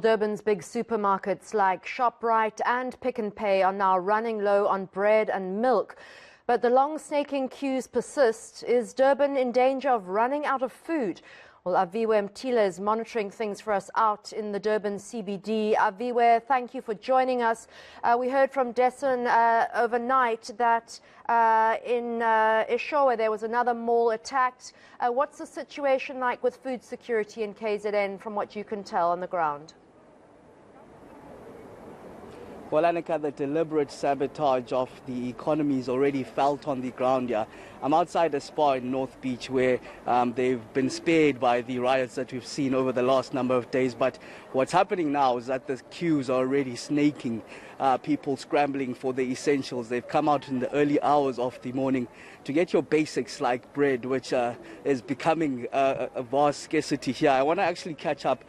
Durban's big supermarkets like ShopRite and Pick n Pay are now running low on bread and milk. But the long snaking queues persist. Is Durban in danger of running out of food? Well, Aviwe Mtila is monitoring things for us out in the Durban CBD. Aviwe, thank you for joining us. We heard from Dessen overnight that in Eshowe there was another mall attacked. What's the situation like with food security in KZN from what you can tell on the ground? Well, eNCA, the deliberate sabotage of the economy is already felt on the ground here. I'm outside a spa in North Beach where they've been spared by the riots that we've seen over the last number of days. But what's happening now is that the queues are already snaking, people scrambling for the essentials. They've come out in the early hours of the morning to get your basics like bread, which is becoming a vast scarcity here. I want to actually catch up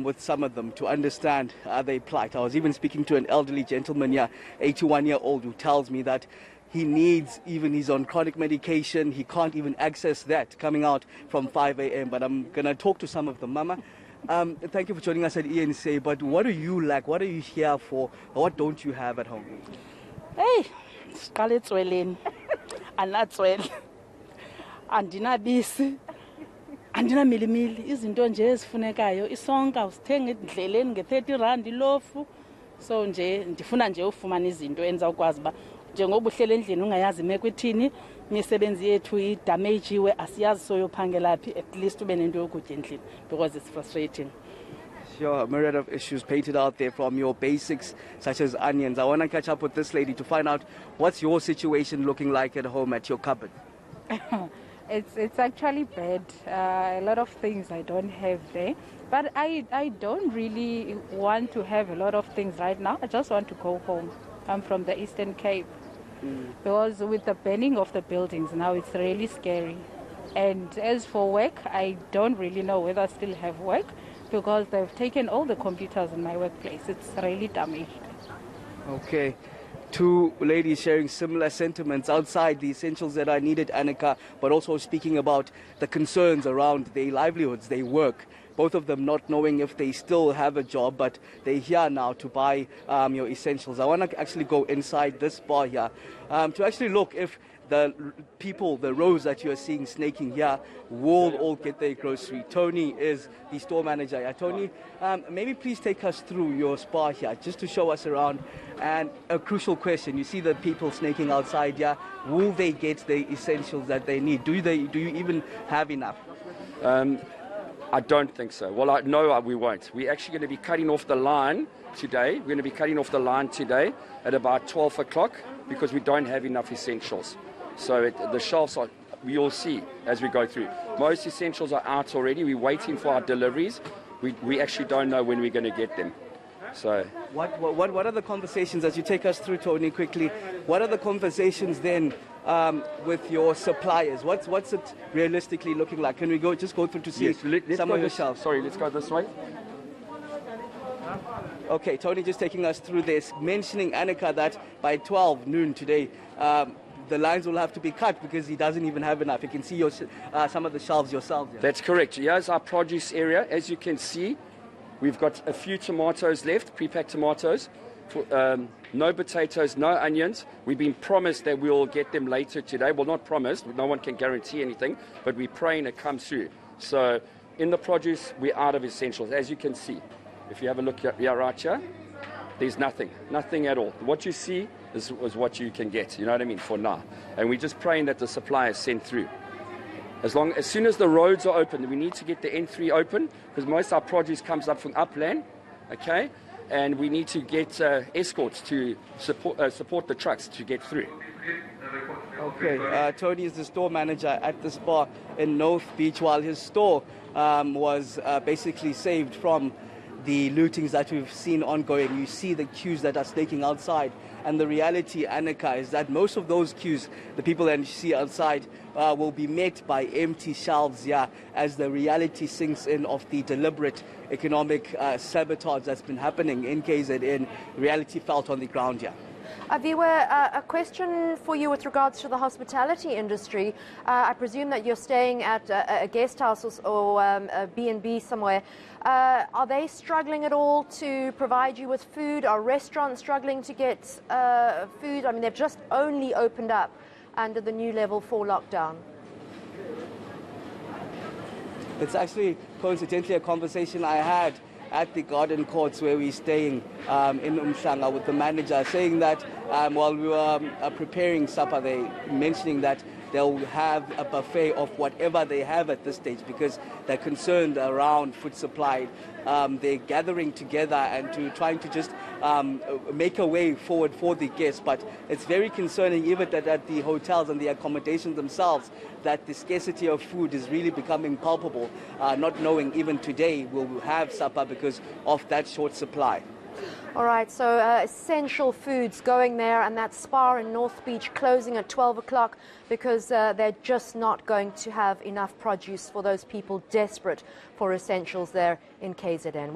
with some of them to understand their plight. I was even speaking to an elderly gentleman here, 81-year-old, who tells me that he's on chronic medication. He can't even access that coming out from 5 a.m. But I'm going to talk to some of them. Mama, thank you for joining us at eNCA. But what do you lack? What are you here for? What don't you have at home? Hey, Scarlett's well and that's well. Andinabisi. Andinamilimili izinto nje ezifunekayo isonka usithenga endleleni nge-30 ilofu so nje ndifuna nje ufumana izinto enza ukwazi ba njengoba uhlele endlini ungayazi imeko ithini imisebenzi yethu idamagewe asiyazi soyophangela phi at least ube nento yokutya endlini because it's frustrating. Sure, a myriad of issues painted out there from your basics such as onions. I want to catch up with this lady to find out what's your situation looking like at home at your cupboard. It's actually bad. A lot of things I don't have there. But I don't really want to have a lot of things right now. I just want to go home. I'm from the Eastern Cape. Because with the burning of the buildings now, it's really scary. And as for work, I don't really know whether I still have work because they've taken all the computers in my workplace. It's really damaged. Okay. Two ladies sharing similar sentiments outside the essentials that are needed, eNCA, but also speaking about the concerns around their livelihoods, their work. Both of them not knowing if they still have a job, but they're here now to buy your essentials. I want to actually go inside this bar here to actually look if the people, the rows that you're seeing snaking here, will all get their grocery. Tony is the store manager. Yeah, Tony, maybe please take us through your spa here, just to show us around. And a crucial question, you see the people snaking outside here, will they get the essentials that they need? Do you even have enough? I don't think so. Well, no, we won't. We're actually going to be cutting off the line today. We're going to be cutting off the line today at about 12 o'clock because we don't have enough essentials. So the shelves are, we'll see as we go through. Most essentials are out already. We're waiting for our deliveries. We actually don't know when we're going to get them. So what are the conversations, as you take us through, Tony, quickly, what are the conversations then with your suppliers? What's it realistically looking like? Can we go through to see some of the shelves? Sorry, let's go this way. Okay, Tony just taking us through this, mentioning eNCA that by 12 noon today, the lines will have to be cut because he doesn't even have enough. You can see some of the shelves yourself. Yeah. That's correct. Here's our produce area. As you can see, we've got a few tomatoes left, pre-packed tomatoes. No potatoes, no onions. We've been promised that we'll get them later today. Well, not promised. No one can guarantee anything, but we're praying it comes through. So in the produce, we're out of essentials, as you can see. If you have a look here, right here, there's nothing at all. What you see is what you can get, you know what I mean, for now. And we're just praying that the supply is sent through. As soon as the roads are open, we need to get the N3 open because most of our produce comes up from upland, okay? And we need to get escorts to support the trucks to get through. Okay, Tony is the store manager at this bar in North Beach while his store was basically saved from the lootings that we've seen ongoing. You see the queues that are snaking outside. And the reality, eNCA, is that most of those queues, the people that you see outside, will be met by empty shelves here as the reality sinks in of the deliberate economic sabotage that's been happening in KZN, reality felt on the ground here. Aviwe, a question for you with regards to the hospitality industry. I presume that you're staying at a guest house or a B&B somewhere. Are they struggling at all to provide you with food? Are restaurants struggling to get food? I mean, they've just only opened up under the new level 4 lockdown. It's actually coincidentally a conversation I had at the garden courts where we're staying in Umhlanga with the manager, saying that while we were preparing supper, they mentioning that they'll have a buffet of whatever they have at this stage because they're concerned around food supply. They're gathering together and trying to just make a way forward for the guests. But it's very concerning even that at the hotels and the accommodations themselves that the scarcity of food is really becoming palpable, not knowing even today we'll have supper because of that short supply. All right, so essential foods going there, and that spa in North Beach closing at 12 o'clock because they're just not going to have enough produce for those people desperate for essentials there in KZN.